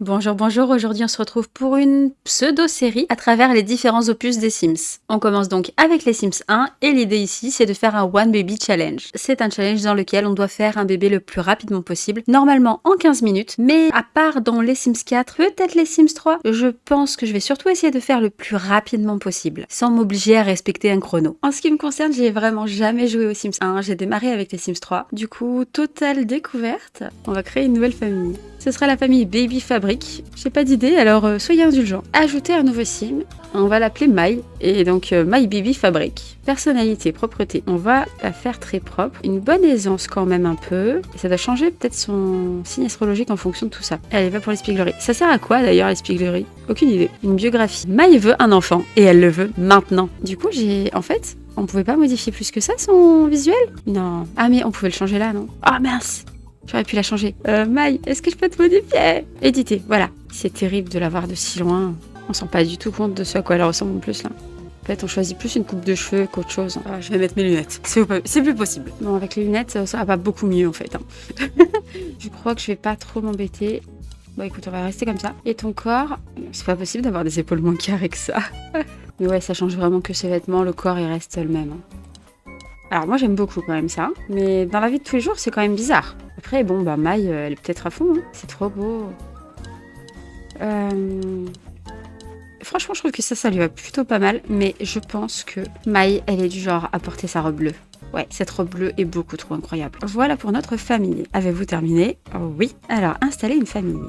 Bonjour, bonjour, aujourd'hui on se retrouve pour une pseudo-série à travers les différents opus des Sims. On commence donc avec les Sims 1 et l'idée ici c'est de faire un One Baby Challenge. C'est un challenge dans lequel on doit faire un bébé le plus rapidement possible, normalement en 15 minutes, mais à part dans les Sims 4, peut-être les Sims 3, je pense que je vais surtout essayer de faire le plus rapidement possible, sans m'obliger à respecter un chrono. En ce qui me concerne, j'ai vraiment jamais joué aux Sims 1, j'ai démarré avec les Sims 3, du coup, totale découverte, on va créer une nouvelle famille. Ce sera la famille Baby Fabric. J'ai pas d'idée, alors soyez indulgents. Ajouter un nouveau sim. On va l'appeler My. Et donc My Baby Fabric. Personnalité, propreté. On va la faire très propre. Une bonne aisance quand même un peu. Et ça doit changer peut-être son signe astrologique en fonction de tout ça. Allez, va pour l'espièglerie. Ça sert à quoi d'ailleurs l'espièglerie? Aucune idée. Une biographie. My veut un enfant. Et elle le veut maintenant. Du coup, en fait, on pouvait pas modifier plus que ça son visuel? Non. Ah mais on pouvait le changer là, non? Ah mince! J'aurais pu la changer. Maï, est-ce que je peux te modifier? Éditer, voilà. C'est terrible de la voir de si loin. On se rend pas du tout compte de ce à quoi elle ressemble en plus là. En fait, on choisit plus une coupe de cheveux qu'autre chose. Ah, je vais mettre mes lunettes. C'est plus possible. Bon, avec les lunettes, ça va pas beaucoup mieux en fait. Je crois que je vais pas trop m'embêter. Bon, écoute, on va rester comme ça. Et ton corps, c'est pas possible d'avoir des épaules moins carrées que ça. Mais ouais, ça change vraiment que ses vêtements. Le corps, il reste le même. Alors moi j'aime beaucoup quand même ça, mais dans la vie de tous les jours c'est quand même bizarre. Après bon bah Maï elle est peut-être à fond, hein. C'est trop beau. Franchement je trouve que ça lui va plutôt pas mal, mais je pense que Maï elle est du genre à porter sa robe bleue. Ouais, cette robe bleue est beaucoup trop incroyable. Voilà pour notre famille. Avez-vous terminé? Oh, oui. Alors installer une famille.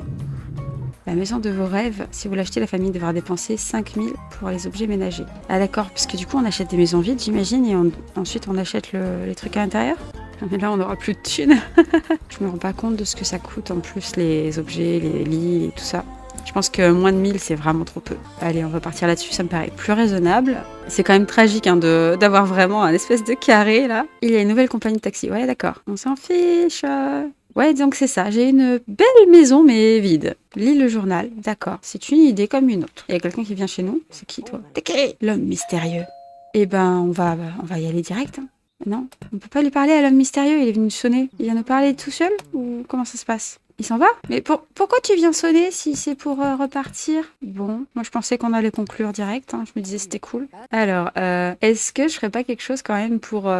La maison de vos rêves, si vous l'achetez, la famille devra dépenser 5 000 pour les objets ménagers. Ah d'accord, parce que du coup on achète des maisons vides j'imagine, et ensuite on achète les trucs à l'intérieur. Mais là on aura plus de thunes. Je me rends pas compte de ce que ça coûte en plus, les objets, les lits et tout ça. Je pense que moins de 1000 c'est vraiment trop peu. Allez, on va partir là-dessus, ça me paraît plus raisonnable. C'est quand même tragique hein, d'avoir vraiment un espèce de carré là. Il y a une nouvelle compagnie de taxi, ouais d'accord. On s'en fiche. Ouais, donc c'est ça. J'ai une belle maison, mais vide. Lis le journal. D'accord. C'est une idée comme une autre. Il y a quelqu'un qui vient chez nous. C'est qui, toi? T'es qui? L'homme mystérieux. Eh ben, on va y aller direct. Hein. Non? On peut pas lui parler à l'homme mystérieux. Il est venu sonner. Il vient nous parler tout seul? Ou comment ça se passe? Il s'en va? Mais pourquoi tu viens sonner si c'est pour repartir? Bon, moi je pensais qu'on allait conclure direct. Hein. Je me disais c'était cool. Alors, est-ce que je ferais pas quelque chose quand même pour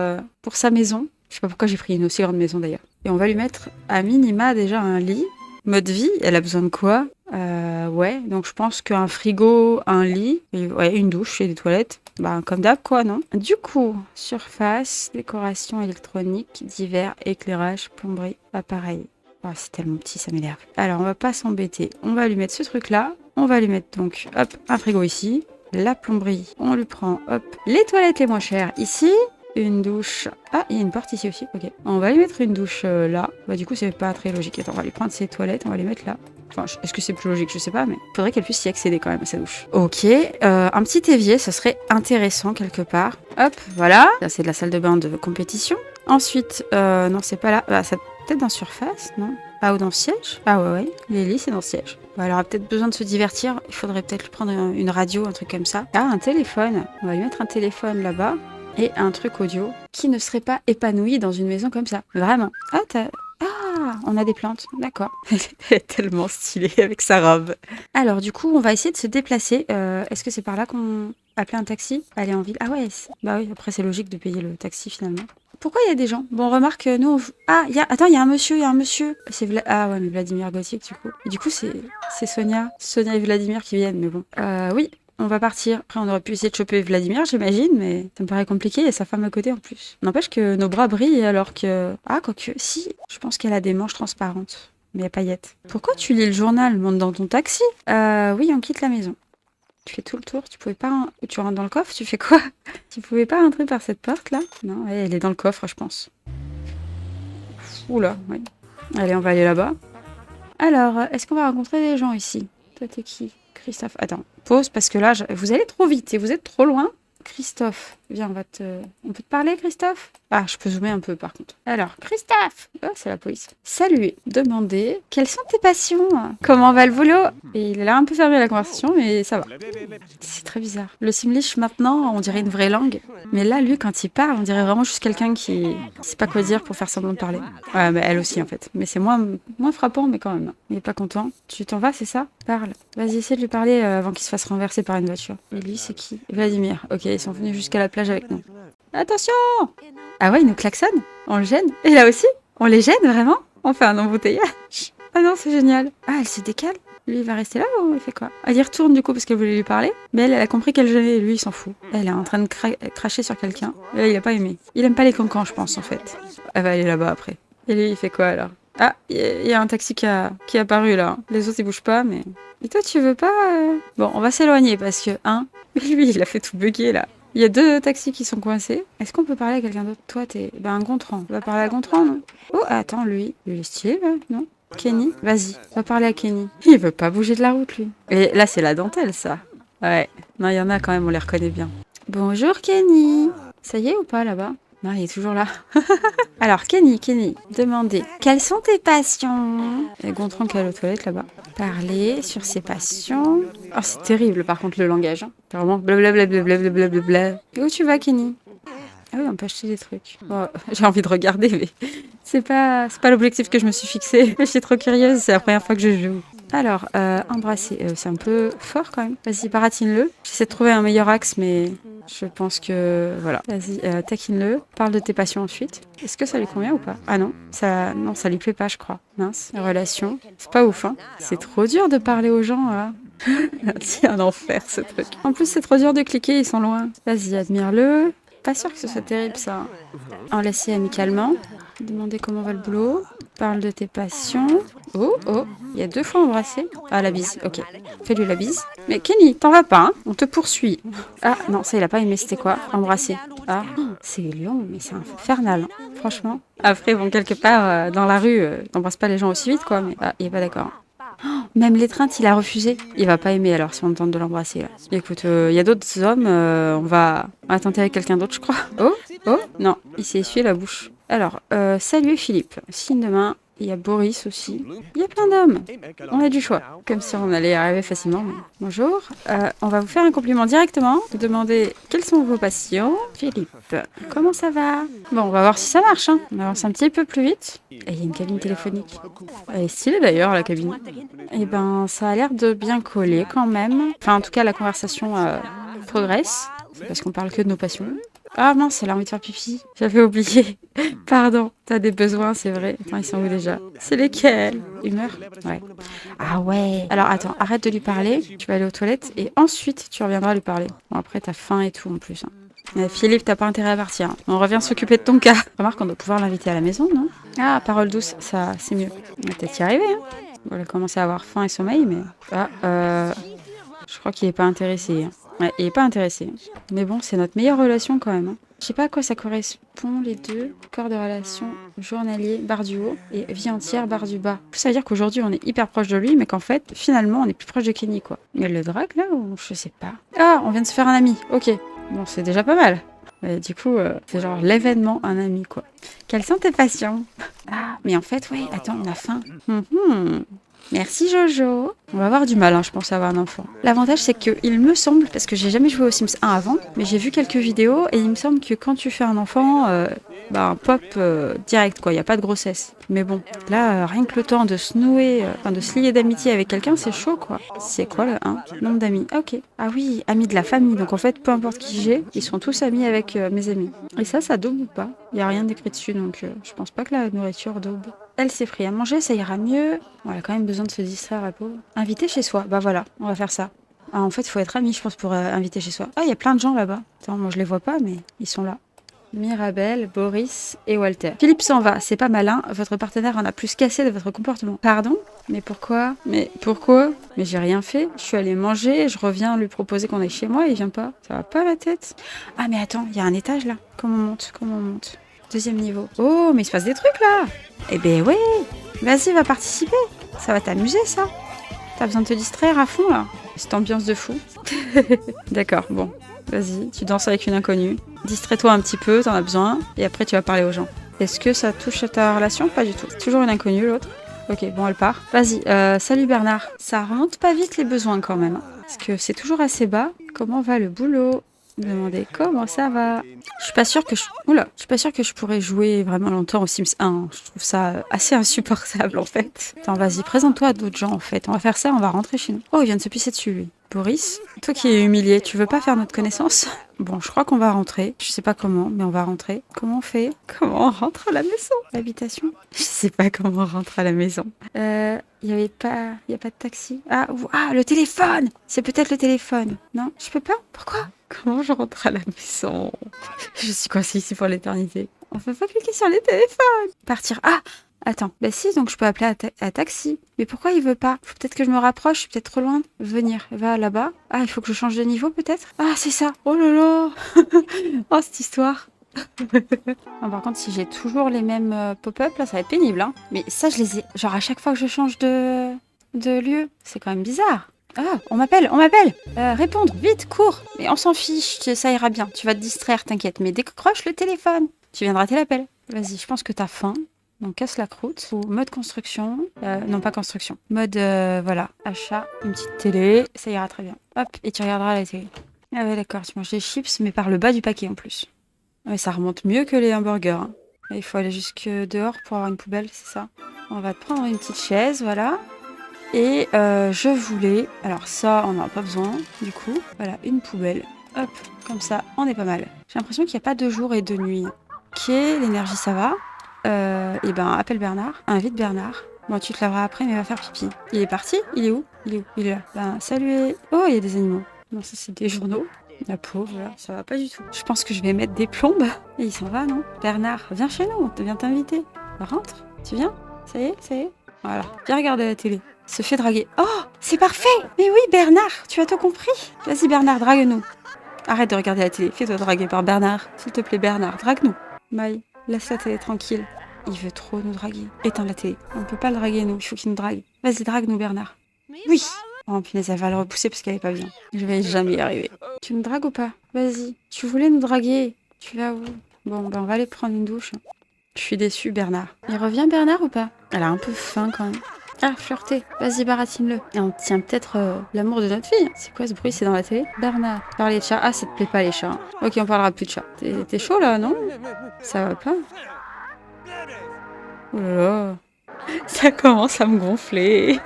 sa maison? Je sais pas pourquoi j'ai pris une aussi grande maison d'ailleurs. Et on va lui mettre à minima déjà un lit. Mode vie, elle a besoin de quoi? Ouais, donc je pense qu'un frigo, un lit, et ouais, une douche et des toilettes. Bah, comme d'hab, quoi, non? Du coup, surface, décoration électronique, divers, éclairage, plomberie, appareil. Oh, c'est tellement petit, ça m'énerve. Alors, on va pas s'embêter. On va lui mettre ce truc-là. On va lui mettre donc, hop, un frigo ici. La plomberie, on lui prend, hop, les toilettes les moins chères ici. Une douche. Ah, il y a une porte ici aussi. Ok. On va lui mettre une douche là. Bah, du coup, c'est pas très logique. Attends, on va lui prendre ses toilettes, on va les mettre là. Enfin, est-ce que c'est plus logique? Je sais pas, mais faudrait qu'elle puisse y accéder quand même à sa douche. Ok. Un petit évier, ça serait intéressant quelque part. Hop, voilà. Là, c'est de la salle de bain de compétition. Ensuite, non, c'est pas là. Bah, ça peut-être dans surface, non? Ah, ou dans le siège? Ah ouais, ouais. Les lits, c'est dans le siège. Bah, elle aura peut-être besoin de se divertir. Il faudrait peut-être lui prendre une radio, un truc comme ça. Ah, un téléphone. On va lui mettre un téléphone là-bas. Et un truc audio qui ne serait pas épanoui dans une maison comme ça. Vraiment. Ah, on a des plantes. D'accord. Elle est tellement stylée avec sa robe. Alors, du coup, on va essayer de se déplacer. Est-ce que c'est par là qu'on appelait un taxi? Aller en ville. Ah ouais. Bah oui, après, c'est logique de payer le taxi finalement. Pourquoi il y a des gens? Bon, remarque, nous... Ah, attends, il y a un monsieur. Ah ouais, mais Vladimir Gothic, du coup. Et du coup, c'est Sonia. Sonia et Vladimir qui viennent, mais bon. Oui. On va partir. Après, on aurait pu essayer de choper Vladimir, j'imagine, mais ça me paraît compliqué. Il y a sa femme à côté en plus. N'empêche que nos bras brillent alors que... Ah, quoique, si. Je pense qu'elle a des manches transparentes. Mais à paillettes. Pourquoi tu lis le journal? Monte dans ton taxi. Oui, on quitte la maison. Tu fais tout le tour. Tu pouvais pas... Tu rentres dans le coffre, tu fais quoi? Tu pouvais pas rentrer par cette porte-là? Non, ouais, elle est dans le coffre, je pense. Oula, oui. Allez, on va aller là-bas. Alors, est-ce qu'on va rencontrer des gens ici? Toi, t'es qui? Christophe. Attends, pause parce que là, vous allez trop vite et vous êtes trop loin. Christophe. Viens, on peut te parler, Christophe? Ah, je peux zoomer un peu, par contre. Alors, Christophe! Oh, c'est la police. Saluer, demander, quelles sont tes passions? Comment va le boulot? Et il a l'air un peu fermé à la conversation, mais ça va. C'est très bizarre. Le Simlish, maintenant, on dirait une vraie langue. Mais là, lui, quand il parle, on dirait vraiment juste quelqu'un qui sait pas quoi dire pour faire semblant de parler. Ouais, mais elle aussi, en fait. Mais c'est moins frappant, mais quand même. Il est pas content. Tu t'en vas, c'est ça? Parle. Vas-y, essaie de lui parler avant qu'il se fasse renverser par une voiture. Et lui, c'est qui? Vladimir. Ok, ils sont venus jusqu'à la plage avec nous. Attention! Ah ouais, il nous klaxonne? On le gêne? Et là aussi? On les gêne, vraiment? On fait un embouteillage? Ah non, c'est génial. Ah, elle se décale? Lui, il va rester là ou il fait quoi? Elle y retourne du coup parce qu'elle voulait lui parler. Mais elle a compris qu'elle gênait et lui, il s'en fout. Elle est en train de cracher sur quelqu'un. Et là, il a pas aimé. Il aime pas les cancans, je pense, en fait. Elle va aller là-bas après. Et lui, il fait quoi alors? Ah, il y a un taxi qui est apparu là. Les autres, ils bougent pas, mais... Et toi, tu veux pas... Bon, on va s'éloigner parce que, Mais lui, il a fait tout bugger là. Il y a 2 taxis qui sont coincés. Est-ce qu'on peut parler à quelqu'un d'autre? Toi, t'es... Ben, un Gontran. On va parler à Gontran, non? Oh, attends, lui. Il est stylé, là, non? Kenny, vas-y, va parler à Kenny. Il veut pas bouger de la route, lui. Et là, c'est la dentelle, ça. Ouais. Non, il y en a quand même, on les reconnaît bien. Bonjour, Kenny. Ça y est ou pas, là-bas? Non, il est toujours là. Alors, Kenny, demandez. Quelles sont tes passions? Et Gontran qui est aux toilettes, là-bas. Parler sur ses passions. Oh, c'est terrible, par contre, le langage. Hein. C'est vraiment blablabla. Et où tu vas, Kenny? Ah oui, on peut acheter des trucs. Bon, j'ai envie de regarder, mais c'est pas l'objectif que je me suis fixé. Je suis trop curieuse, c'est la première fois que je joue. Alors, embrasser, c'est un peu fort quand même. Vas-y, baratine-le. J'essaie de trouver un meilleur axe, mais je pense que... Voilà. Vas-y, taquine-le. Parle de tes passions ensuite. Est-ce que ça lui convient ou pas? Ah non, ça lui plaît pas, je crois. Mince. Relation. C'est pas ouf, hein. C'est trop dur de parler aux gens, là. C'est un enfer, ce truc. En plus, c'est trop dur de cliquer, ils sont loin. Vas-y, admire-le. Pas sûr que ce soit terrible, ça. Enlacer amicalement. Demander comment va le boulot. Parle de tes passions. Oh, il y a 2 fois embrassé. Ah, la bise, ok. Fais-lui la bise. Mais Kenny, t'en vas pas, hein? On te poursuit. Ah, non, ça, il a pas aimé, c'était quoi? Embrasser. Ah, c'est long, mais c'est infernal, hein, franchement. Après, bon, quelque part, dans la rue, t'embrasses pas les gens aussi vite, quoi, mais... Ah, il est pas d'accord. Même l'étreinte, il a refusé. Il va pas aimer alors si on tente de l'embrasser là. Écoute, il y a d'autres hommes, on va tenter avec quelqu'un d'autre, je crois. Oh, non, il s'est essuyé la bouche. Alors, salut Philippe. Signe de main. Il y a Boris aussi. Il y a plein d'hommes. On a du choix. Comme si on allait y arriver facilement. Mais... Bonjour. On va vous faire un compliment directement. Vous demandez quelles sont vos passions. Philippe, comment ça va? Bon, on va voir si ça marche. Hein. On avance un petit peu plus vite. Et il y a une cabine téléphonique. Elle est stylée d'ailleurs, la cabine. Eh ben, ça a l'air de bien coller quand même. Enfin, en tout cas, la conversation progresse. C'est parce qu'on parle que de nos passions. Ah mince, elle a envie de faire pipi. J'avais oublié. Pardon, t'as des besoins, c'est vrai. Attends, ils sont où déjà? C'est lesquels? Humeur? Ouais. Ah ouais. Alors attends, arrête de lui parler. Tu vas aller aux toilettes et ensuite tu reviendras lui parler. Bon, après, t'as faim et tout en plus. Hein. Philippe, t'as pas intérêt à partir. On revient s'occuper de ton cas. Remarque, on doit pouvoir l'inviter à la maison, non? Ah, parole douce, ça, c'est mieux. On va peut-être y arriver, hein. On va commencer à avoir faim et sommeil, mais... Ah, je crois qu'il est pas intéressé. Hein. Ouais, il est pas intéressé. Mais bon, c'est notre meilleure relation quand même. Hein. Je sais pas à quoi ça correspond les deux. Corps de relation, journalier, barre du haut et vie entière, barre du bas. Ça veut dire qu'aujourd'hui on est hyper proche de lui, mais qu'en fait, finalement, on est plus proche de Kenny, quoi. Il le drague là ou je sais pas. Ah, on vient de se faire un ami. Ok. Bon, c'est déjà pas mal. Mais du coup, c'est genre l'événement, un ami, quoi. Quelles sont tes passions? Ah, mais en fait, ouais, attends, on a faim. Merci Jojo. On va avoir du mal, hein, je pense, à avoir un enfant. L'avantage, c'est que il me semble, parce que j'ai jamais joué aux Sims 1 avant, mais j'ai vu quelques vidéos et il me semble que quand tu fais un enfant, pop direct, quoi. Il n'y a pas de grossesse. Mais bon, là, rien que le temps de se nouer, de se lier d'amitié avec quelqu'un, c'est chaud, quoi. C'est quoi le 1? Nombre d'amis. Ah, ok. Ah oui, amis de la famille. Donc en fait, peu importe qui j'ai, ils sont tous amis avec mes amis. Et ça daube ou pas? Il n'y a rien d'écrit dessus, donc je pense pas que la nourriture daube. Elle s'est pris à manger, ça ira mieux. Bon, elle a quand même besoin de se distraire, la pauvre. Inviter chez soi, bah voilà, on va faire ça. Ah, en fait, il faut être ami, je pense, pour inviter chez soi. Ah, il y a plein de gens là-bas. Attends, moi je les vois pas, mais ils sont là. Mirabelle, Boris et Walter. Philippe s'en va, c'est pas malin, votre partenaire en a plus cassé de votre comportement. Pardon? Mais pourquoi? Mais pourquoi? Mais j'ai rien fait, je suis allée manger, je reviens lui proposer qu'on aille chez moi et il vient pas. Ça va pas la tête? Ah mais attends, il y a un étage là. Comment on monte? Deuxième niveau. Oh, mais il se passe des trucs là. Eh ben ouais. Vas-y, va participer. Ça va t'amuser ça. T'as besoin de te distraire à fond là. Cette ambiance de fou. D'accord, bon. Vas-y, tu danses avec une inconnue. Distrais-toi un petit peu, t'en as besoin. Et après, tu vas parler aux gens. Est-ce que ça touche à ta relation? Pas du tout. C'est toujours une inconnue, l'autre. Ok, bon, elle part. Vas-y, salut Bernard. Ça remonte pas vite les besoins quand même. Parce que c'est toujours assez bas. Comment va le boulot? Demander comment ça va. Je suis pas sûre que Oula, je suis pas sûre que je pourrais jouer vraiment longtemps au Sims 1. Je trouve ça assez insupportable en fait. Attends, vas-y, présente-toi à d'autres gens en fait. On va faire ça, on va rentrer chez nous. Oh, il vient de se pisser dessus lui. Boris, toi qui es humilié, tu veux pas faire notre connaissance? Bon, je crois qu'on va rentrer. Je sais pas comment, mais on va rentrer. Comment on fait? Comment on rentre à la maison? L'habitation? Je sais pas comment on rentre à la maison. Il y a pas de taxi. Ah, le téléphone! C'est peut-être le téléphone. Non, je peux pas? Pourquoi? Comment je rentre à la maison? Je suis coincée ici pour l'éternité. On peut pas cliquer sur les téléphones. Partir. Ah! Attends. Bah si, donc je peux appeler à taxi. Mais pourquoi il veut pas? Faut peut-être que je me rapproche, je suis peut-être trop loin. Venir. Va là-bas. Ah, il faut que je change de niveau peut-être? Ah, c'est ça. Oh là là! Oh, cette histoire. Ah, par contre, si j'ai toujours les mêmes pop-up, là, ça va être pénible. Hein. Mais ça, je les ai... Genre, à chaque fois que je change de lieu, c'est quand même bizarre. Ah, on m'appelle, on m'appelle. Répondre, vite, cours. Mais on s'en fiche, ça ira bien. Tu vas te distraire, t'inquiète. Mais décroche le téléphone. Tu viens de rater l'appel. Vas-y, je pense que t'as faim. Donc, casse la croûte. Ou mode construction. Non, pas construction. Mode, voilà, achat, une petite télé. Ça ira très bien. Hop, et tu regarderas la télé. Ah ouais, d'accord, tu manges des chips, mais par le bas du paquet en plus. Mais ça remonte mieux que les hamburgers. Hein. Il faut aller jusque dehors pour avoir une poubelle, c'est ça. On va te prendre une petite chaise, voilà. Et je voulais... Alors ça, on n'en a pas besoin, du coup. Voilà, une poubelle. Hop, comme ça, on est pas mal. J'ai l'impression qu'il n'y a pas de jour et de nuit. Ok, l'énergie, ça va. Et ben, appelle Bernard. Invite Bernard. Bon, tu te laveras après, mais va faire pipi. Il est parti? Il est où? Il est où? Il est là. Ben, salut. Oh, il y a des animaux. Non, ça, c'est des journaux. La pauvre, là, ça va pas du tout. Je pense que je vais mettre des plombes. Et il s'en va, non? Bernard, viens chez nous, on vient t'inviter. Rentre, tu viens? Ça y est, ça y est? Voilà, viens regarder la télé. Se fait draguer. Oh, c'est parfait! Mais oui, Bernard, tu as tout compris? Vas-y, Bernard, drague-nous. Arrête de regarder la télé, fais-toi draguer par Bernard. S'il te plaît, Bernard, drague-nous. Maï, laisse la télé tranquille. Il veut trop nous draguer. Éteins la télé. On peut pas le draguer, nous. Il faut qu'il nous drague. Vas-y, drague-nous, Bernard. Oui! Oh punaise, elle va le repousser parce qu'elle est pas bien. Je vais jamais y arriver. Tu me dragues ou pas? Vas-y. Tu voulais nous draguer. Tu vas où? Bon, ben on va aller prendre une douche. Je suis déçue, Bernard. Il revient, Bernard, ou pas? Elle a un peu faim quand même. Ah, flirter. Vas-y, baratine-le. Et on tient peut-être l'amour de notre fille. C'est quoi ce bruit? C'est dans la télé? Bernard. Parler de chat. Ah, ça te plaît pas les chats. Ok, on parlera plus de chat. T'es chaud là, non? Ça va pas? Oh là là. Ça commence à me gonfler.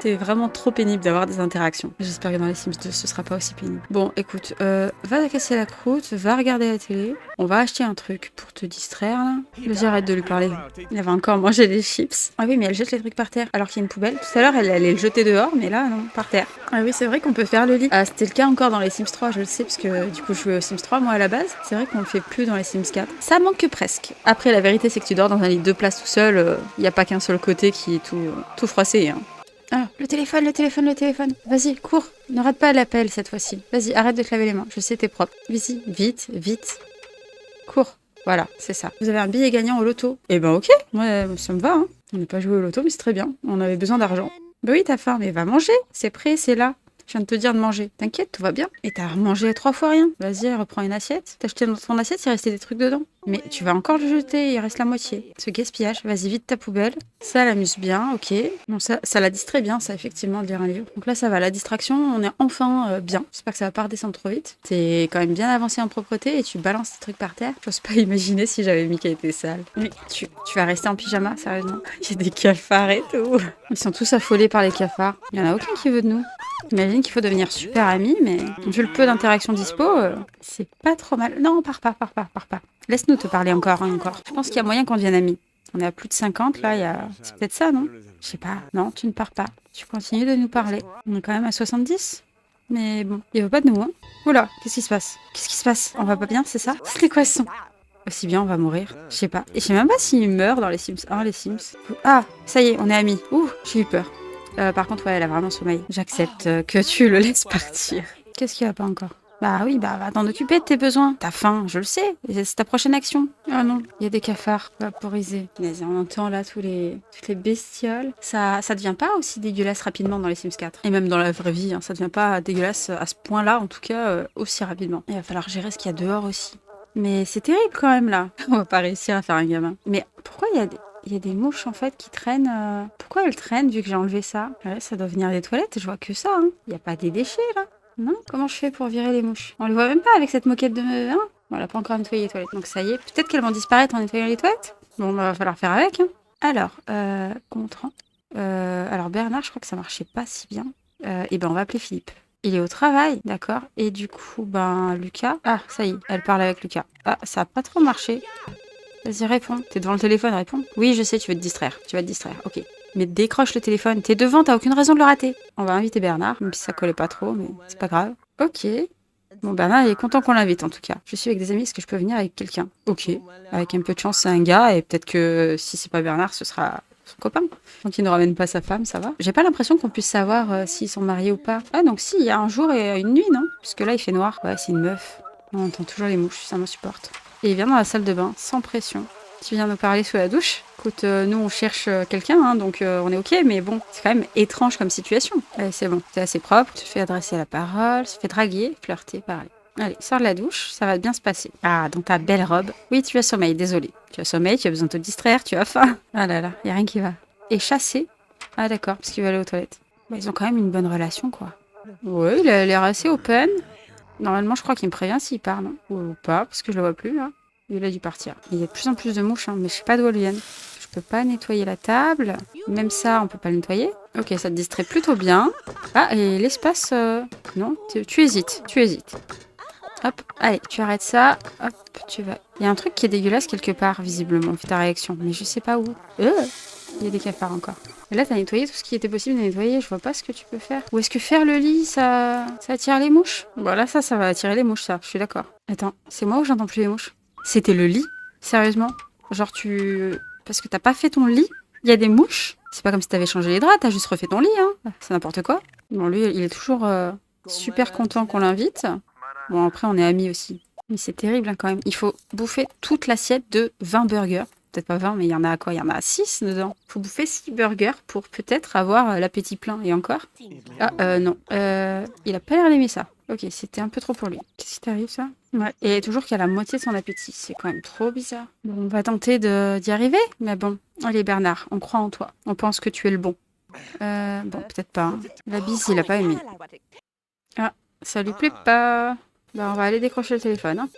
C'est vraiment trop pénible d'avoir des interactions. J'espère que dans les Sims 2, ce sera pas aussi pénible. Bon, écoute, va casser la croûte, va regarder la télé. On va acheter un truc pour te distraire, là. Vas-y, arrête de lui parler. Il va encore manger des chips. Ah oui, mais elle jette les trucs par terre, alors qu'il y a une poubelle. Tout à l'heure, elle allait le jeter dehors, mais là, non, par terre. Ah oui, c'est vrai qu'on peut faire le lit. Ah, c'était le cas encore dans les Sims 3, je le sais, parce que du coup, je jouais aux Sims 3, moi, à la base. C'est vrai qu'on le fait plus dans les Sims 4. Ça manque presque. Après, la vérité, c'est que tu dors dans un lit de 2 places tout seul. Il n'y a pas qu'un seul côté qui est tout froissé, hein. Ah, le téléphone, le téléphone, le téléphone. Vas-y, cours. Ne rate pas l'appel cette fois-ci. Vas-y, arrête de te laver les mains. Je sais, t'es propre. Vas-y, vite, vite. Cours. Voilà, c'est ça. Vous avez un billet gagnant au loto. Eh ben ok, moi ça me va. Hein. On n'a pas joué au loto, mais c'est très bien. On avait besoin d'argent. Bah oui, t'as faim, mais va manger. C'est prêt, c'est là. Je viens de te dire de manger. T'inquiète, tout va bien. Et t'as mangé 3 fois rien. Vas-y, reprends une assiette. T'as acheté dans ton assiette, il restait des trucs dedans. Mais tu vas encore le jeter, il reste la moitié. Ce gaspillage, vas-y, vite ta poubelle. Ça l'amuse bien, ok. Bon, ça la distrait bien, ça, effectivement, de lire un livre. Donc là, ça va. La distraction, on est enfin bien. J'espère que ça va pas redescendre trop vite. T'es quand même bien avancé en propreté et tu balances tes trucs par terre. J'ose pas imaginer si j'avais mis qu'elle était sale. Mais tu vas rester en pyjama, sérieusement? Il y a des cafards et tout. Ils sont tous affolés par les cafards. Il y en a aucun qui veut de nous. J'imagine qu'il faut devenir super amis, mais vu le peu d'interactions dispo, c'est pas trop mal. Non, pars pas. Laisse-nous te parler encore. Je pense qu'il y a moyen qu'on devienne amis. On est à plus de 50, là, c'est peut-être ça, non? Je sais pas. Non, tu ne pars pas. Tu continues de nous parler. On est quand même à 70. Mais bon, il veut pas de nous, hein. Oula, qu'est-ce qui se passe? On va pas bien, c'est ça? C'est quoi ce son? Aussi bien, on va mourir. Je sais pas. Et je sais même pas s'il meurt dans les Sims 1, les Sims. Ah, ça y est, on est amis. Ouh, j'ai eu peur. Par contre, ouais, elle a vraiment sommeil. J'accepte que tu le laisses partir. Qu'est-ce qu'il y a pas encore? Bah oui, bah va t'en occuper de tes besoins. T'as faim, je le sais. Et c'est ta prochaine action. Ah non, il y a des cafards vaporisés. Vas-y, on entend là toutes les bestioles. Ça devient pas aussi dégueulasse rapidement dans les Sims 4. Et même dans la vraie vie, hein, ça devient pas dégueulasse à ce point-là, en tout cas, aussi rapidement. Il va falloir gérer ce qu'il y a dehors aussi. Mais c'est terrible quand même là. On va pas réussir à faire un gamin. Mais pourquoi il y a des mouches en fait qui traînent. Pourquoi elles traînent vu que j'ai enlevé ça? Ouais, ça doit venir des toilettes, je vois que ça. Hein. Il n'y a pas des déchets là. Non? Comment je fais pour virer les mouches? On les voit même pas avec cette moquette de... Hein, bon, elle a pas encore nettoyé les toilettes, donc ça y est. Peut-être qu'elles vont disparaître en nettoyant les toilettes. Bon, bah, va falloir faire avec. Hein. Alors, contrant. Alors Bernard, je crois que ça marchait pas si bien. Et ben on va appeler Philippe. Il est au travail, d'accord. Et du coup, ben Lucas... Ah, ça y est, elle parle avec Lucas. Ah, ça a pas trop marché. Vas-y, réponds. T'es devant le téléphone, réponds. Oui, je sais, tu veux te distraire. Tu vas te distraire, ok. Mais décroche le téléphone. T'es devant, t'as aucune raison de le rater. On va inviter Bernard, même si ça collait pas trop, mais c'est pas grave. Ok. Bon, Bernard, il est content qu'on l'invite en tout cas. Je suis avec des amis, est-ce que je peux venir avec quelqu'un? Ok. Avec un peu de chance, c'est un gars, et peut-être que si c'est pas Bernard, ce sera son copain. Donc il ne ramène pas sa femme, ça va. J'ai pas l'impression qu'on puisse savoir s'ils sont mariés ou pas. Ah, donc si, il y a un jour et une nuit, non? Puisque là, il fait noir. Ouais, c'est une meuf. On entend toujours les mouches, ça m'insupporte. Et il vient dans la salle de bain, sans pression. Tu viens nous parler sous la douche. Écoute, nous on cherche quelqu'un, hein, donc on est ok, mais bon, c'est quand même étrange comme situation. Allez, c'est bon, t'es assez propre, tu te fais adresser la parole, tu te fais draguer, flirter, parler. Allez, sors de la douche, ça va bien se passer. Ah, dans ta belle robe. Oui, tu as sommeil, désolé. Tu as sommeil, tu as besoin de te distraire, tu as faim. Ah là là, y a rien qui va. Et chasser. Ah d'accord, parce qu'il va aller aux toilettes. Bah, ils ont quand même une bonne relation, quoi. Ouais, il a l'air assez open. Normalement, je crois qu'il me prévient s'il part, non? Ou pas, parce que je le vois plus, là. Il a dû partir. Il y a de plus en plus de mouches, hein, mais je sais pas d'où elles viennent. Je peux pas nettoyer la table. Même ça, on peut pas le nettoyer. Ok, ça te distrait plutôt bien. Ah, et l'espace... Non, tu hésites, tu hésites. Hop, allez, tu arrêtes ça. Hop, tu vas... Il y a un truc qui est dégueulasse quelque part, visiblement, vu ta réaction. Mais je sais pas où. Il y a des cafards encore. Et là, t'as nettoyé tout ce qui était possible de nettoyer. Je vois pas ce que tu peux faire. Ou est-ce que faire le lit, ça attire les mouches? Bon, là, ça va attirer les mouches, ça. Je suis d'accord. Attends, c'est moi ou j'entends plus les mouches? C'était le lit? Sérieusement? Genre, parce que t'as pas fait ton lit? Il y a des mouches? C'est pas comme si t'avais changé les draps, t'as juste refait ton lit, hein. C'est n'importe quoi. Bon, lui, il est toujours super content qu'on l'invite. Bon, après, on est amis aussi. Mais c'est terrible, hein, quand même. Il faut bouffer toute l'assiette de 20 burgers. Peut-être pas 20, mais il y en a quoi? Il y en a 6 dedans. Il faut bouffer 6 burgers pour peut-être avoir l'appétit plein. Et encore? Ah, non. Il a pas l'air d'aimer ça. Ok, c'était un peu trop pour lui. Qu'est-ce qui t'arrive, ça? Ouais. Et toujours qu'il a la moitié de son appétit. C'est quand même trop bizarre. Bon, on va tenter d'y arriver. Mais bon. Allez, Bernard, on croit en toi. On pense que tu es le bon. Bon, peut-être pas. Hein. La bise, il a pas aimé. Ah, ça lui plaît pas. Bah, on va aller décrocher le téléphone. Hein.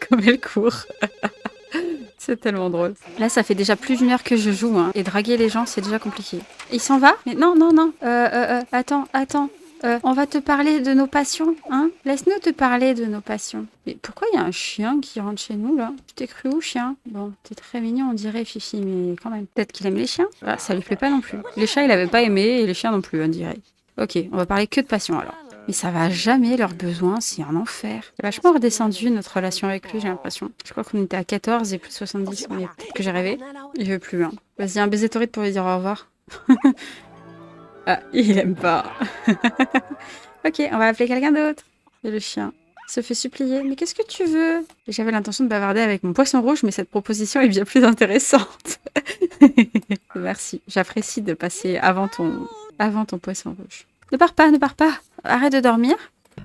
Comme elle court. C'est tellement drôle. Là, ça fait déjà plus d'une heure que je joue, hein, et draguer les gens, c'est déjà compliqué. Il s'en va? Mais non, non, non. Attends. On va te parler de nos passions, hein? Laisse-nous te parler de nos passions. Mais pourquoi il y a un chien qui rentre chez nous, là? Tu t'es cru où, chien? Bon, t'es très mignon, on dirait, Fifi, mais quand même. Peut-être qu'il aime les chiens? Ah, ça lui plaît pas non plus. Les chats, il avait pas aimé, et les chiens non plus, on dirait. Ok, on va parler que de passion, alors. Mais ça va jamais, leurs besoins, c'est un enfer. C'est vachement redescendu notre relation avec lui, j'ai l'impression. Je crois qu'on était à 14 et plus de 70, mais peut-être que j'ai rêvé. Il veut plus, hein. Vas-y, un baiser torride pour lui dire au revoir. Ah, il aime pas. Ok, on va appeler quelqu'un d'autre. Et le chien se fait supplier. Mais qu'est-ce que tu veux? J'avais l'intention de bavarder avec mon poisson rouge, mais cette proposition est bien plus intéressante. Merci, j'apprécie de passer avant ton poisson rouge. Ne pars pas, ne pars pas. Arrête de dormir.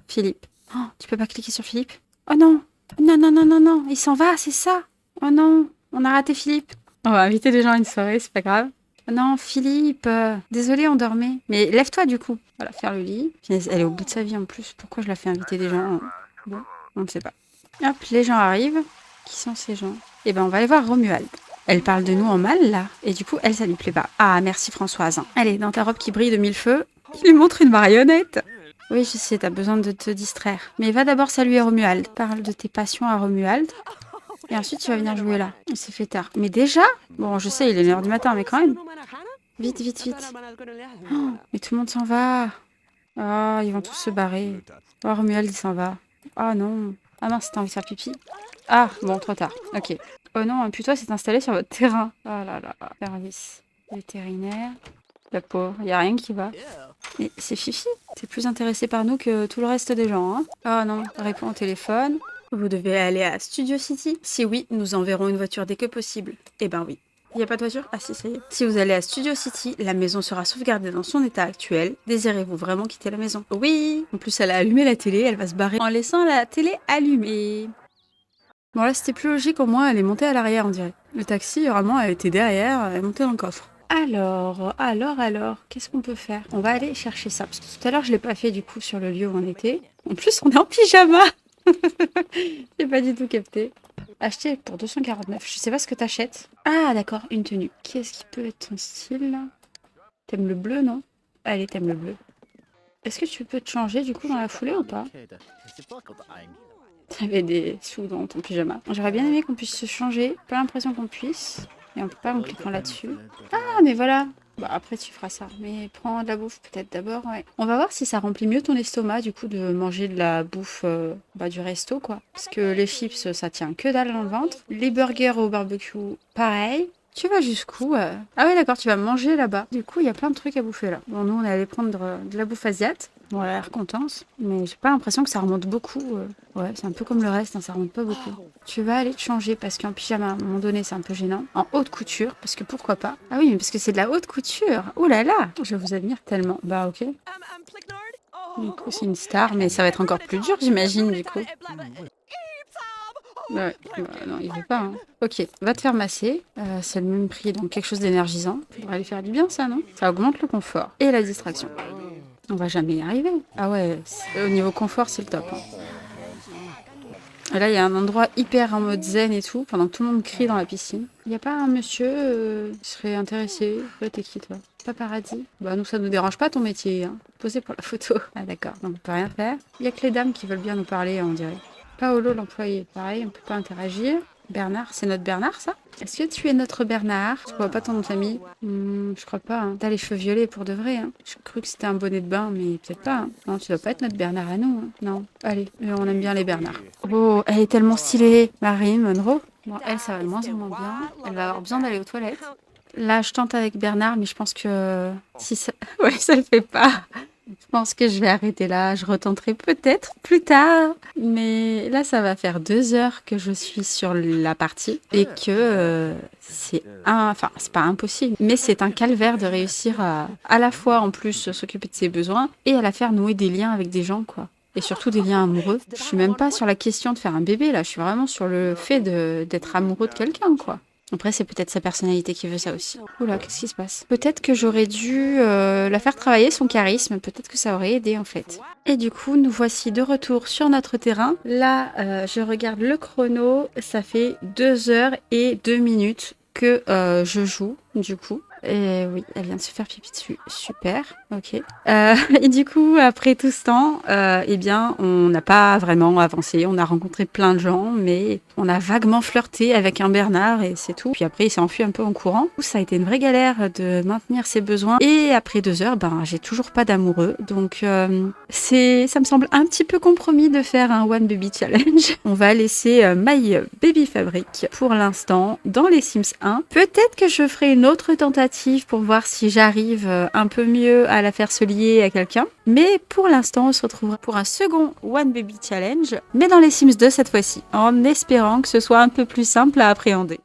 Philippe. Oh, tu peux pas cliquer sur Philippe? Oh non. Non. Il s'en va, c'est ça. Oh non. On a raté Philippe. On va inviter les gens à une soirée, c'est pas grave. Oh non, Philippe. Désolé, on dormait. Mais lève-toi du coup. Voilà, faire le lit. Elle est au bout de sa vie en plus. Pourquoi je la fais inviter des gens? Bon, on ne sait pas. Hop, les gens arrivent. Qui sont ces gens? Eh ben, on va aller voir Romuald. Elle parle de nous en mal, là. Et du coup, elle, ça lui plaît pas. Ah, merci Françoise. Allez, dans ta robe qui brille de mille feux. Il lui montre une marionnette. Oui, je sais, t'as besoin de te distraire. Mais va d'abord saluer Romuald. Parle de tes passions à Romuald. Et ensuite, tu vas venir jouer là. Il s'est fait tard. Mais déjà? Bon, je sais, il est 1h du matin, mais quand même. Vite. Oh, mais tout le monde s'en va. Ah, ils vont tous se barrer. Oh, Romuald, il s'en va. Ah non. Ah mince, t'as envie de faire pipi? Ah, bon, trop tard. Ok. Oh non, un putois s'est installé sur votre terrain. Oh là là. Service vétérinaire. La pauvre, il n'y a rien qui va. Mais c'est Fifi. T'es plus intéressé par nous que tout le reste des gens, hein. Oh non, réponds au téléphone. Vous devez aller à Studio City. Si oui, nous enverrons une voiture dès que possible. Eh ben oui. Il n'y a pas de voiture? Ah si, ça y est. Si vous allez à Studio City, la maison sera sauvegardée dans son état actuel. Désirez-vous vraiment quitter la maison? Oui. En plus, elle a allumé la télé, elle va se barrer en laissant la télé allumée. Bon là, c'était plus logique, au moins elle est montée à l'arrière, on dirait. Le taxi, vraiment, elle était derrière, elle est montée dans le coffre. Alors, qu'est-ce qu'on peut faire? On va aller chercher ça, parce que tout à l'heure, je l'ai pas fait du coup sur le lieu où on était. En plus, on est en pyjama. J'ai pas du tout capté. Acheter pour 249. Je sais pas ce que t'achètes. Ah, d'accord, une tenue. Qu'est-ce qui peut être ton style là? T'aimes le bleu, non? Allez, t'aimes le bleu. Est-ce que tu peux te changer du coup dans la foulée ou pas? T'avais des sous dans ton pyjama. J'aurais bien aimé qu'on puisse se changer. Pas l'impression qu'on puisse. Et on peut pas en cliquant là-dessus. Ah, mais voilà. Bah après tu feras ça. Mais prends de la bouffe peut-être d'abord, ouais. On va voir si ça remplit mieux ton estomac du coup de manger de la bouffe du resto quoi. Parce que les chips ça tient que dalle dans le ventre. Les burgers au barbecue, pareil. Tu vas jusqu'où Ah oui d'accord, tu vas manger là-bas. Du coup il y a plein de trucs à bouffer là. Bon nous on est allé prendre de la bouffe asiate. Bon elle a l'air contente. Mais j'ai pas l'impression que ça remonte beaucoup. Ouais c'est un peu comme le reste, hein, ça remonte pas beaucoup. Tu vas aller te changer parce qu'en pyjama à un moment donné c'est un peu gênant. En haute couture, parce que pourquoi pas. Ah oui mais parce que c'est de la haute couture. Oh là là, je vous admire tellement. Bah ok. Du coup c'est une star mais ça va être encore plus dur j'imagine du coup. Ouais, bah, non, il veut pas. Hein. Ok, va te faire masser. C'est le même prix, donc quelque chose d'énergisant. Ça devrait lui faire du bien, ça, non? Ça augmente le confort et la distraction. On va jamais y arriver. Ah ouais, au niveau confort, c'est le top. Hein. Et là, il y a un endroit hyper en mode zen et tout, pendant que tout le monde crie dans la piscine. Il n'y a pas un monsieur qui serait intéressé? Ouais, t'es qui, toi? Paparazzi? Bah, nous, ça nous dérange pas ton métier. Hein. Poser pour la photo. Ah, d'accord, donc on peut rien faire. Il y a que les dames qui veulent bien nous parler, on dirait. Paolo, l'employé, pareil, on peut pas interagir. Bernard, c'est notre Bernard, ça? Est-ce que tu es notre Bernard? Je vois pas ton nom de famille. Je crois pas. Hein. T'as les cheveux violets pour de vrai. Hein. J'ai cru que c'était un bonnet de bain, mais peut-être pas. Hein. Non, tu dois pas être notre Bernard à nous. Hein. Non. Allez, on aime bien les Bernards. Oh, elle est tellement stylée. Marilyn Monroe. Bon, elle, ça va de moins en moins bien. Elle va avoir besoin d'aller aux toilettes. Là, je tente avec Bernard, mais je pense que si ça... Ouais, ça le fait pas. Je pense que je vais arrêter là. Je retenterai peut-être plus tard. Mais là, ça va faire 2 heures que je suis sur la partie et que enfin, c'est pas impossible, mais c'est un calvaire de réussir à la fois en plus s'occuper de ses besoins et à la faire nouer des liens avec des gens, quoi. Et surtout des liens amoureux. Je suis même pas sur la question de faire un bébé là. Je suis vraiment sur le fait d'être amoureux de quelqu'un, quoi. Après, c'est peut-être sa personnalité qui veut ça aussi. Oula, qu'est-ce qui se passe? Peut-être que j'aurais dû la faire travailler son charisme. Peut-être que ça aurait aidé, en fait. Et du coup, nous voici de retour sur notre terrain. Là, je regarde le chrono. Ça fait 2 h et 2 minutes que je joue, du coup. Et oui, elle vient de se faire pipi dessus. Super, ok. Et du coup, après tout ce temps, eh bien, on n'a pas vraiment avancé. On a rencontré plein de gens, mais on a vaguement flirté avec un Bernard et c'est tout. Puis après, il s'est enfui un peu en courant. Ça a été une vraie galère de maintenir ses besoins. Et après 2 heures, ben, j'ai toujours pas d'amoureux. Donc, ça me semble un petit peu compromis de faire un One Baby Challenge. On va laisser My Baby Fabric pour l'instant dans les Sims 1. Peut-être que je ferai une autre tentative pour voir si j'arrive un peu mieux à la faire se lier à quelqu'un. Mais pour l'instant, on se retrouvera pour un second One Baby Challenge, mais dans les Sims 2 cette fois-ci, en espérant que ce soit un peu plus simple à appréhender.